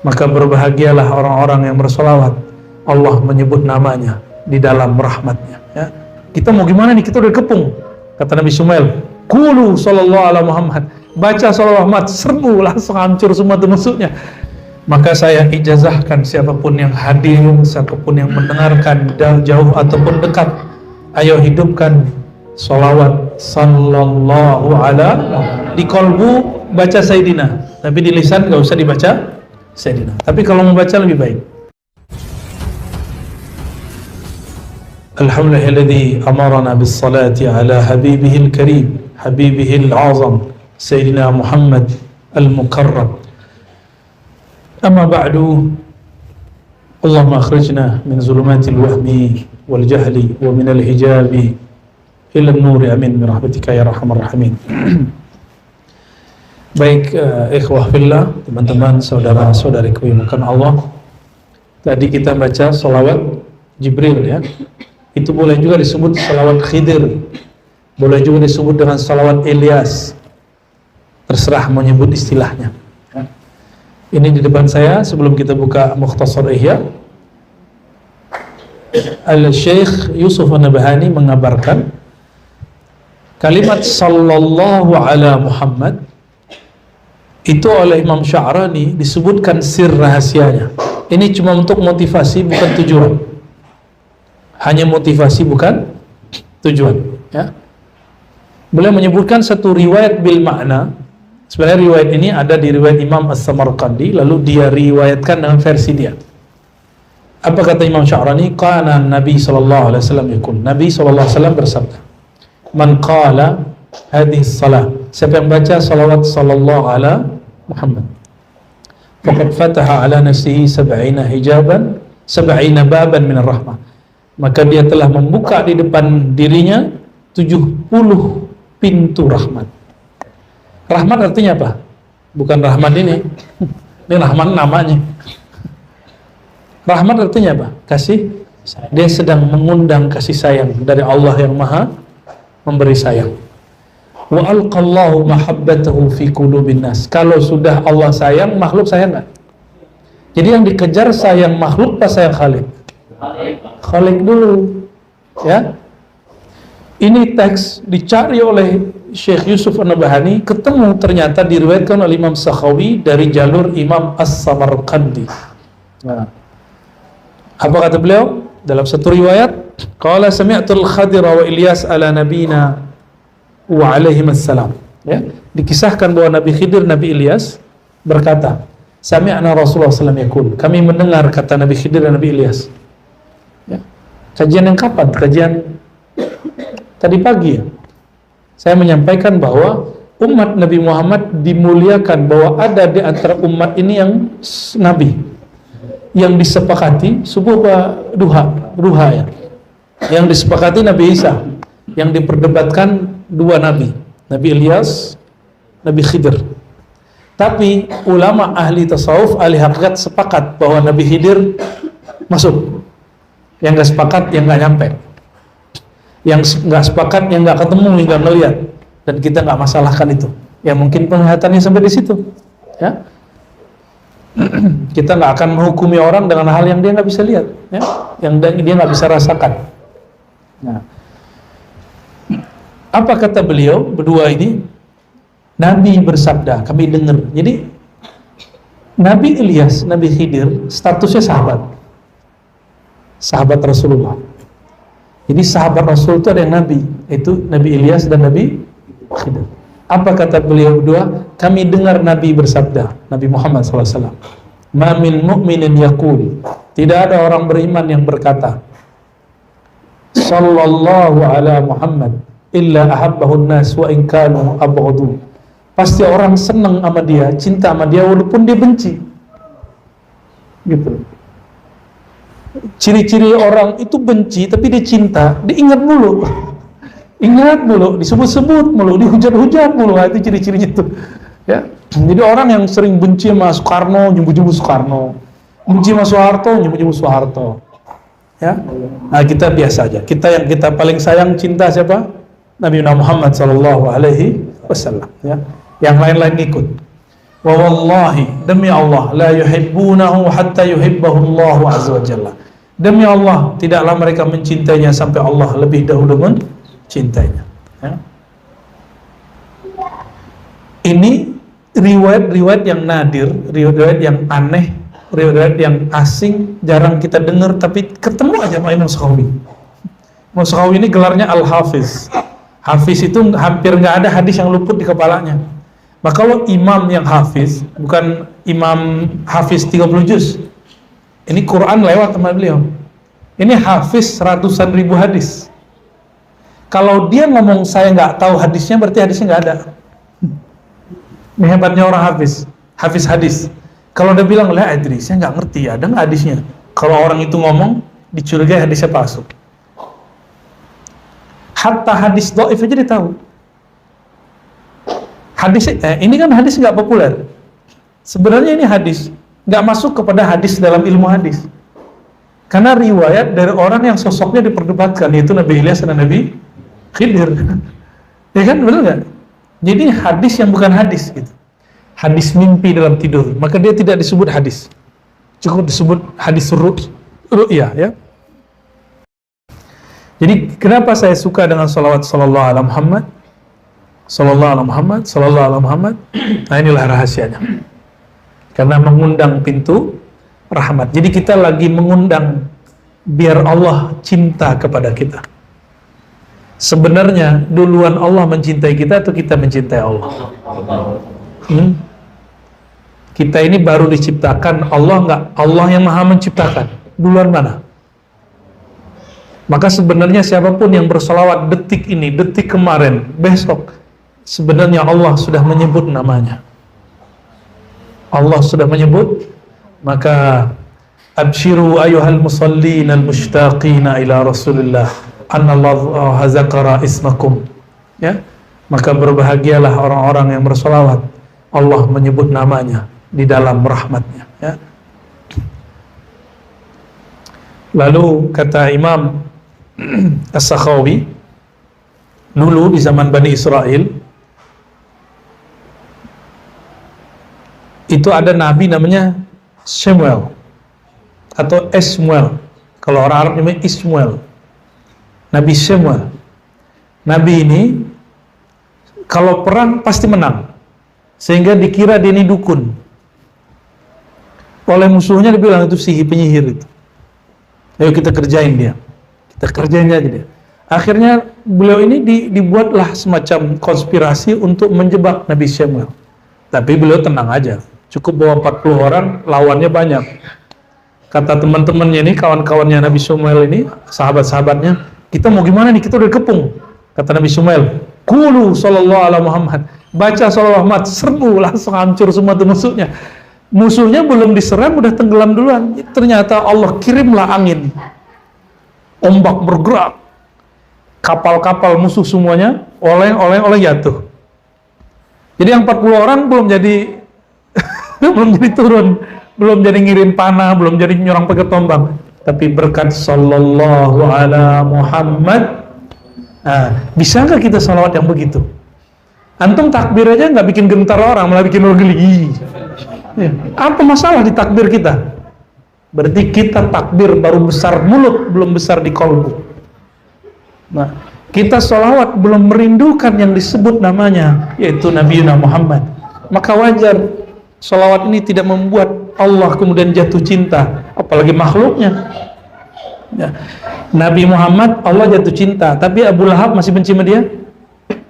Maka berbahagialah orang-orang yang bersolawat, Allah menyebut namanya di dalam rahmatnya. Ya. Kita mau gimana nih, kita udah kepung. Kata Nabi Sumail, Qulu sallallahu ala Muhammad, baca sallallahu Muhammad, serbu, langsung hancur semua tuh musuhnya. Maka saya ijazahkan siapapun yang hadir, siapapun yang mendengarkan jauh ataupun dekat, ayo hidupkan salawat sallallahu ala, di kolbu baca Sayyidina, tapi di lisan gak usah dibaca Sayyidina, tapi kalau membaca lebih baik. Alhamdulillahilladzi amarana bis salati ala habibihil karim, habibihil azam, Sayyidina Muhammad al-Mukarram. Amma ba'du, Allahumma akhrijna min zulumatil wahmi wal jahli wa min al-hijabi ila an-nuri, amin bi rahmatika ya arhamar rahimin. Baik, ikhwah fillah, teman-teman, saudara-saudariku yang dimuliakan Allah. Tadi kita baca salawat Jibril, ya. Itu boleh juga disebut salawat Khidir, boleh juga disebut dengan salawat Ilyas, terserah mau nyebut istilahnya. Ini di depan saya, sebelum kita buka Mukhtasar Ihya, Al-Syekh Yusuf An-Nabhani mengabarkan kalimat sallallahu ala Muhammad itu oleh Imam Sya'rani disebutkan sir rahasianya. Ini cuma untuk motivasi, bukan tujuan. Hanya motivasi, bukan tujuan, ya. Beliau menyebutkan satu riwayat bil makna. Sebenarnya riwayat ini ada di riwayat Imam As-Samarqandi, lalu dia riwayatkan dengan versi dia. Apa kata Imam Sya'rani? Qala Nabi sallallahu alaihi wasallam yakun. Nabi sallallahu alaihi wasallam bersabda, "Man qala hadhihi salah." Siapa yang baca salawat sallallahu ala Muhammad, faqad fataha ala nafsihi 70 hijaban, 70 baban min ar-rahmah. Maka dia telah membuka di depan dirinya 70 pintu rahmat. Rahmat artinya apa? Bukan rahmat ini. Ini rahmat namanya. Rahmat artinya apa? Kasih. Dia sedang mengundang kasih sayang dari Allah yang Maha memberi sayang. Wa alqallahu mahabbatahu fi qulubin nas. Kalau sudah Allah sayang, makhluk sayang enggak? Jadi yang dikejar sayang makhluk pas sayang Khalik? Khalik dulu. Ya. Ini teks dicari oleh Syekh Yusuf An-Nabhani, ketemu ternyata diriwayatkan oleh Imam Sakhawi dari jalur Imam As-Samarqandi. Nah, apa kata beliau dalam satu riwayat? Qala sami'tul Khadira wa Ilyas ala nabina wa alaihim assalam. Ya, dikisahkan bahwa Nabi Khidir, Nabi Ilyas berkata, sami'na Rasulullah sallallahu alaihi wasallam yakul. Kami mendengar kata Nabi Khidir dan Nabi Ilyas. Ya. Kajian yang kapan? Kajian tadi pagi, ya. Saya menyampaikan bahwa umat Nabi Muhammad dimuliakan, bahwa ada di antara umat ini yang Nabi, yang disepakati subuh duha, ya. Yang disepakati Nabi Isa, yang diperdebatkan dua Nabi, Nabi Ilyas, Nabi Khidir. Tapi ulama ahli tasawuf, ahli hakikat sepakat bahwa Nabi Khidir masuk. Yang nggak sepakat, yang nggak nyampe. Yang nggak sepakat, yang nggak ketemu, yang nggak melihat, dan kita nggak masalahkan itu. Ya mungkin penglihatannya sampai di situ, ya. Kita nggak akan menghukumi orang dengan hal yang dia nggak bisa lihat, ya, yang dia nggak bisa rasakan. Nah, apa kata beliau berdua ini? Nabi bersabda, kami dengar. Jadi Nabi Ilyas, Nabi Khidir statusnya sahabat Rasulullah. Jadi sahabat Rasul itu ada yang Nabi, itu Nabi Ilyas dan Nabi Khidir. Apa kata beliau berdua? Kami dengar Nabi bersabda, Nabi Muhammad SAW, ma min mu'minin yaqul, tidak ada orang beriman yang berkata sallallahu ala Muhammad illa ahabbahun nas wa in kanu abghadu. Pasti orang senang sama dia, cinta sama dia walaupun dia benci. Gitu. Ciri-ciri orang itu benci tapi dia cinta, diingat mulu. Ingat mulu, disebut-sebut mulu, dihujat-hujat mulu. Itu ciri-cirinya tuh. Ya. Jadi orang yang sering benci sama Soekarno, nyebut-nyebut Soekarno. Benci sama Soeharto, nyebut-nyebut Soeharto. Ya. Nah, kita biasa aja. Yang kita paling sayang cinta siapa? Nabi Muhammad sallallahu alaihi wasallam, ya. Yang lain-lain ikut. Wa wallahi, demi Allah, la yuhibbunahu hatta yuhibbahu Allah azza wa jalla. Demi Allah, tidaklah mereka mencintainya sampai Allah lebih dahulu mencintainya. Ya. Ini riwayat-riwayat yang nadir, riwayat yang aneh, riwayat yang asing, jarang kita dengar, tapi ketemu aja sama Imam Sakhawi. Imam Sakhawi ini gelarnya Al-Hafiz. Hafiz itu hampir nggak ada hadis yang luput di kepalanya. Maka kalau imam yang hafiz, bukan imam hafiz 30 juz. Ini Quran lewat sama beliau. Ini hafiz ratusan ribu hadis. Kalau dia ngomong saya nggak tahu hadisnya, berarti hadisnya nggak ada. Ini hebatnya orang hafiz, hafiz hadis. Kalau dia bilang, lah adri, saya nggak ngerti, ada nggak hadisnya? Kalau orang itu ngomong, dicurigai hadisnya palsu. Hatta hadis dhaif aja dia tahu. Hadis ini kan hadis nggak populer. Sebenarnya ini hadis nggak masuk kepada hadis dalam ilmu hadis. Karena riwayat dari orang yang sosoknya diperdebatkan, yaitu Nabi Ilyas dan Nabi Khidir. Ya kan, benar nggak? Jadi hadis yang bukan hadis gitu. Hadis mimpi dalam tidur, maka dia tidak disebut hadis. Cukup disebut hadis ru'ya, ya. Jadi kenapa saya suka dengan salawat sallallahu alaihi Muhammad? Sallallahu alaihi Muhammad, sallallahu alaihi Muhammad. Nah, inilah rahasianya. Karena mengundang pintu rahmat. Jadi kita lagi mengundang biar Allah cinta kepada kita. Sebenarnya duluan Allah mencintai kita atau kita mencintai Allah? Kita ini baru diciptakan, Allah enggak? Allah yang maha menciptakan. Duluan mana? Maka sebenarnya siapapun yang bersolawat detik ini, detik kemarin, besok, sebenarnya Allah sudah menyebut namanya. Allah sudah menyebut. Maka abshiru ayuhal musallin al-mushtaqina ila Rasulillah anallahu zakara ismakum. Ya, maka berbahagialah orang-orang yang bersolawat, Allah menyebut namanya di dalam rahmatnya. Ya. Lalu kata Imam As-Sakhawi, dulu di zaman Bani Israel itu ada nabi namanya Samuel atau Esmuel. Kalau orang Arab namanya Ismuel. Nabi Samuel. Nabi ini kalau perang pasti menang, sehingga dikira dia ini dukun. Oleh musuhnya dibilang itu penyihir itu. Ayo kita kerjain dia. Kita kerjain aja dia. Akhirnya beliau ini dibuatlah semacam konspirasi untuk menjebak Nabi Samuel. Tapi beliau tenang aja. Cukup bawa 40 orang, lawannya banyak. Kata teman-temannya ini, kawan-kawannya Nabi Samuel ini, sahabat-sahabatnya, kita mau gimana nih? Kita udah kepung. Kata Nabi Samuel, Qulu sallallahu ala Muhammad. Baca sallallahu Muhammad, serbu, langsung hancur semua tuh musuhnya. Musuhnya belum diserang, udah tenggelam duluan. Ternyata Allah kirimlah angin. Ombak bergerak, kapal-kapal musuh semuanya oleng jatuh. Jadi yang 40 orang belum jadi belum jadi turun, belum jadi ngirim panah, belum jadi nyerang pakai tombak. Tapi berkat sallallahu ala Muhammad, bisa nggak kita salawat yang begitu? Antum takbir aja nggak bikin gentar orang, malah bikin orang geli. Ya. Apa masalah di takbir kita? Berarti kita takbir baru besar mulut, belum besar di kolbu. Nah, kita sholawat belum merindukan yang disebut namanya, yaitu Nabi Muhammad. Maka wajar sholawat ini tidak membuat Allah kemudian jatuh cinta, apalagi makhluknya. Ya. Nabi Muhammad Allah jatuh cinta, tapi Abu Lahab masih benci sama dia.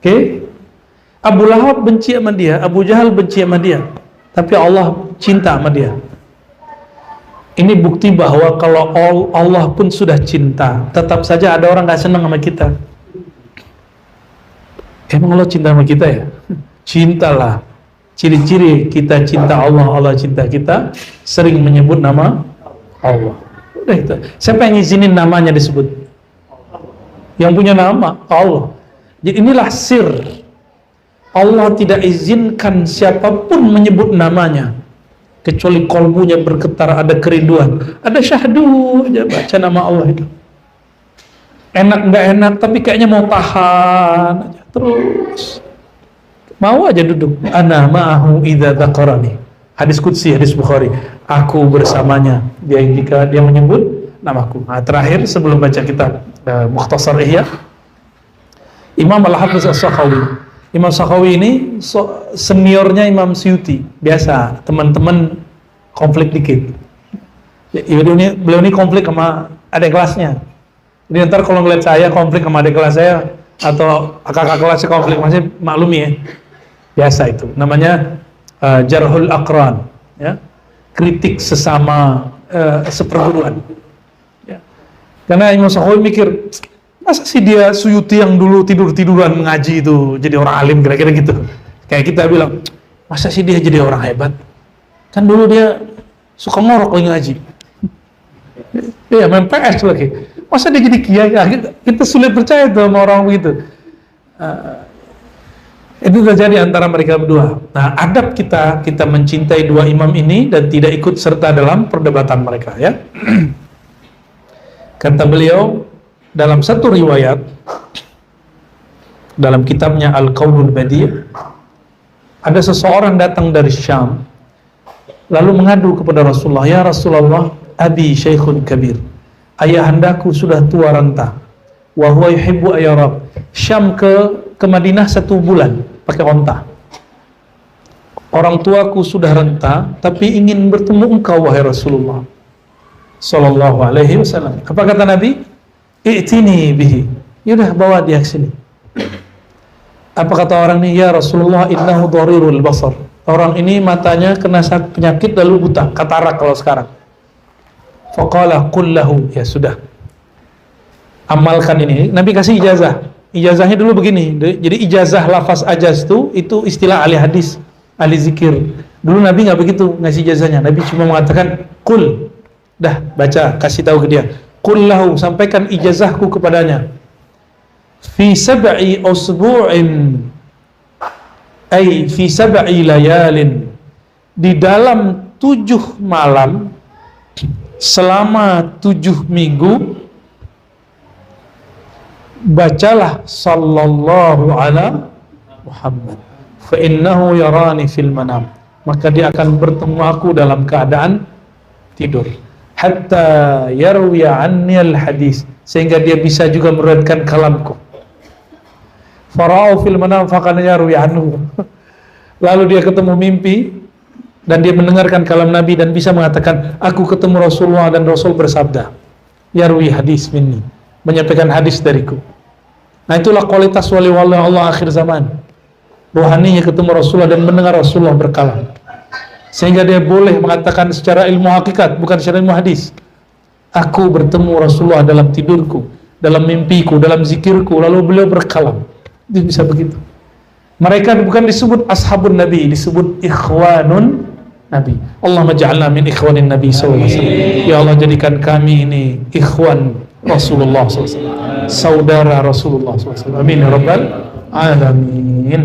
Oke? Abu Lahab benci sama dia, Abu Jahal benci sama dia, tapi Allah cinta sama dia. Ini bukti bahwa kalau Allah pun sudah cinta, tetap saja ada orang gak senang sama kita. Emang Allah cinta sama kita ya? Cintalah. Ciri-ciri kita cinta Allah, Allah cinta kita, sering menyebut nama Allah. Udah itu. Siapa yang izinin namanya disebut? Yang punya nama Allah. Jadi inilah sir. Allah tidak izinkan siapapun menyebut namanya, kecuali kolbunya bergetar, ada kerinduan, ada syahdu aja baca nama Allah itu. Enak nggak enak, tapi kayaknya mau tahan aja terus. Mau aja duduk. Ana ma'ahu idza dzakarani. Hadis qudsi, hadis Bukhari. Aku bersamanya dia jika dia menyebut namaku. Nah, terakhir sebelum baca kitab Mukhtasar Ihya, Imam Al-Hafiz As-Sakhawi. Imam Sakhawi ini seniornya Imam Suyuti. Biasa teman-teman konflik dikit. Beliau ini konflik sama adik kelasnya. Jadi ntar kalau ngeliat saya konflik sama adik kelas saya atau kakak kelasnya konflik, masih maklumi ya. Biasa itu. Namanya jarhul aqran, ya. Kritik sesama seperguruan. Ya. Karena Imam Sakhawi mikir, masa sih dia Suyuti yang dulu tidur-tiduran ngaji itu jadi orang alim, kira-kira gitu. Kayak kita bilang, masa sih dia jadi orang hebat? Kan dulu dia suka ngorok lagi ngaji. Iya, main PS lagi. Masa dia jadi kiai? Kita sulit percaya tuh sama orang begitu. Itu terjadi antara mereka berdua. Nah, adab kita mencintai dua imam ini dan tidak ikut serta dalam perdebatan mereka, ya. Kata beliau dalam satu riwayat dalam kitabnya Al-Qaulul Badi', ada seseorang datang dari Syam lalu mengadu kepada Rasulullah, "Ya Rasulullah, abi syaikhun kabir." Ayahandaku sudah tua renta. Wa huwa yuhibbu ayyarab. Syam ke Madinah 1 bulan pakai onta. Orang tuaku sudah renta, tapi ingin bertemu engkau wahai Rasulullah sallallahu alaihi wasallam. Apa kata Nabi? I'tini bihi. Yaudah, bawa dia ke sini. Apa kata orang ini? Ya Rasulullah, innahu dharirul basar. Orang ini matanya kena penyakit lalu buta, katarak kalau sekarang. Faqala qul lahu, ya sudah, amalkan ini. Nabi kasih ijazah. Ijazahnya dulu begini. Jadi ijazah lafaz ajaz itu istilah ahli hadis, ahli zikir. Dulu Nabi nggak begitu ngasih ijazahnya. Nabi cuma mengatakan qul, dah baca, kasih tahu ke dia. Qul lahu, sampaikan ijazahku kepadanya. Fi sab'i usbu'in, ay fi sab'i layalin, di dalam 7 malam selama 7 minggu bacalah sallallahu ala Muhammad fa innahu yarani fil manam, maka dia akan bertemu aku dalam keadaan tidur, hatta yarwi anni al hadis, sehingga dia bisa juga meriwayatkan kalamku. Fara'u fil manam faqad yarwi anhu, lalu dia ketemu mimpi dan dia mendengarkan kalam Nabi dan bisa mengatakan, aku ketemu Rasulullah dan Rasul bersabda, yarwi hadis minni, menyampaikan hadis dariku. Nah, itulah kualitas wali-wali Allah akhir zaman. Rohaninya ketemu Rasulullah dan mendengar Rasulullah berkalam, sehingga dia boleh mengatakan secara ilmu hakikat, bukan secara ilmu hadis, aku bertemu Rasulullah dalam tidurku, dalam mimpiku, dalam zikirku, lalu beliau berkalam. Dia bisa begitu. Mereka bukan disebut ashabun Nabi, disebut ikhwanun Nabi. Allahumma ja'alna min ikhwanin Nabi sallallahu alaihi wasallam. Ya Allah, jadikan kami ini ikhwan Rasulullah sallallahu alaihi wasallam, saudara Rasulullah sallallahu alaihi wasallam. Amin ya rabbal alamin.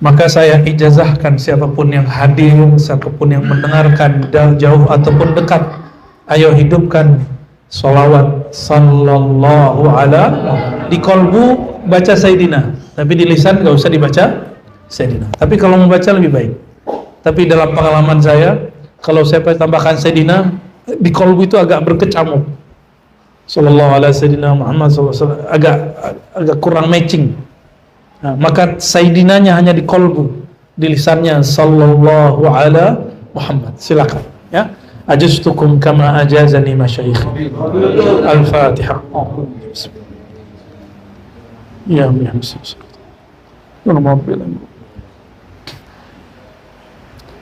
Maka saya ijazahkan siapapun yang hadir, siapapun yang mendengarkan jauh ataupun dekat, ayo hidupkan salawat sallallahu ala, di kolbu baca Sayyidina, tapi di lisan gak usah dibaca Sayyidina. Tapi kalau membaca lebih baik. Tapi dalam pengalaman saya, kalau saya tambahkan Sayyidina, di kolbu itu agak berkecamuk. Sallallahu ala Sayyidina Muhammad sallallahu alaihi wasallam, agak kurang matching. Nah, maka Sayyidinanya hanya di kolbu, di lisannya sallallahu ala Muhammad. Silakan, ya. Ajaztukum kama ajazani masyayikh. Al-Fatihah. Ya,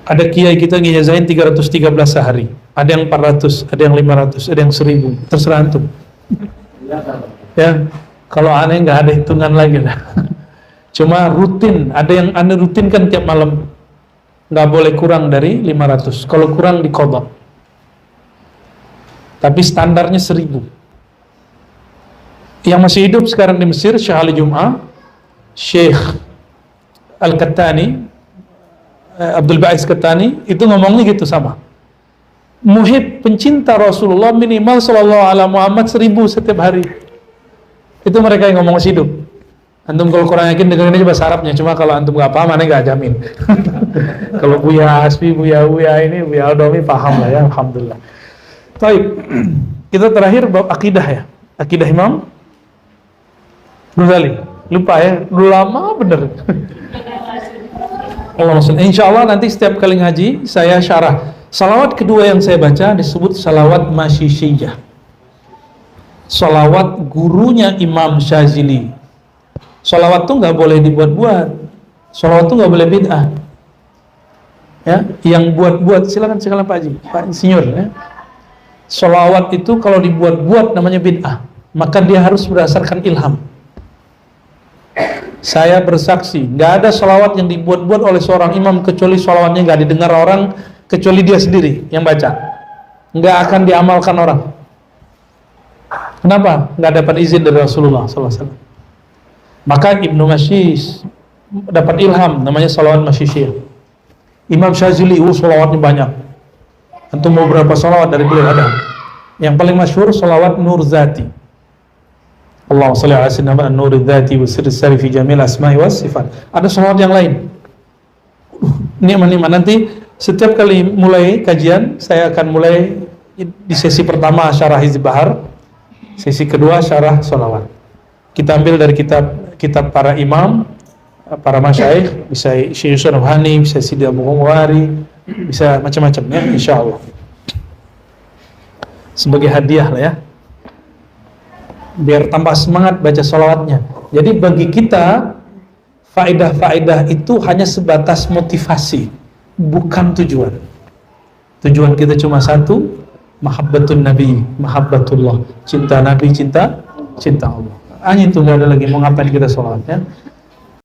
ada kiai kita ngijazahin 313 sehari, ada yang 400, ada yang 500, ada yang 1000, terserah antum. Ya, kalau aneh nggak ada hitungan lagi lah. Cuma rutin, ada yang aneh rutin kan tiap malam, nggak boleh kurang dari 500. Kalau kurang diqadha. Tapi standarnya 1000. Yang masih hidup sekarang di Mesir, Syekh Ali Jum'ah, Syekh Al-Kattani, Abdul Ba'is Kattani, itu ngomongnya gitu sama. Muhib, pencinta Rasulullah minimal sallallahu alaihi Muhammad 1000 setiap hari. Itu mereka yang ngomong masih hidup. Antum kalau kurang yakin dengerin aja bahasa Arabnya, cuma kalau antum nggak paham, aneh nggak jamin. Kalau Buya Asfi, Buya ini, Buya Aldomi paham lah ya, alhamdulillah. Baik, kita terakhir bab akidah ya, akidah Imam Ghazali. Lupa ya, udah lama bener. Insya Allah nanti setiap kali ngaji saya syarah. Salawat kedua yang saya baca disebut salawat Masyishiyah. Salawat gurunya Imam Syazili. Salawat tuh nggak boleh dibuat-buat. Salawat tuh nggak boleh bid'ah. Ya, yang buat-buat silakan Pak Haji, Pak Insinyur. Ya. Salawat itu kalau dibuat-buat namanya bid'ah. Maka dia harus berdasarkan ilham. Saya bersaksi, nggak ada salawat yang dibuat-buat oleh seorang imam kecuali salawatnya nggak didengar orang kecuali dia sendiri yang baca. Nggak akan diamalkan orang. Kenapa? Nggak dapat izin dari Rasulullah SAW. Maka Ibnu Masyis dapat ilham, namanya salawat Masyishiyah. Imam Syazili, salawatnya banyak. Antum mau berapa salawat dari beliau ada? Yang paling masyhur salawat Nur Zati. Allahumma shalli ala sayyidina Nur Zati wa sirri sari fi jamil asma'i was sifat. Ada salawat yang lain. Nikmat nanti setiap kali mulai kajian saya akan mulai di sesi pertama syarah Hizb Bahar, sesi kedua syarah salawat. Kita ambil dari kitab para imam, para masyaikh, bisa Syekh Yusuf Nabhani, bisa Sidi Abu Muwari, bisa macam-macam ya, insyaallah. Sebagai hadiah lah ya. Biar tambah semangat baca salawatnya. Jadi bagi kita faedah-faedah itu hanya sebatas motivasi, bukan tujuan. Tujuan kita cuma satu, mahabbatun Nabi, mahabbatullah, cinta Nabi, cinta Allah. Hanya itu, nggak ada lagi. Mau ngapain kita salawat ya?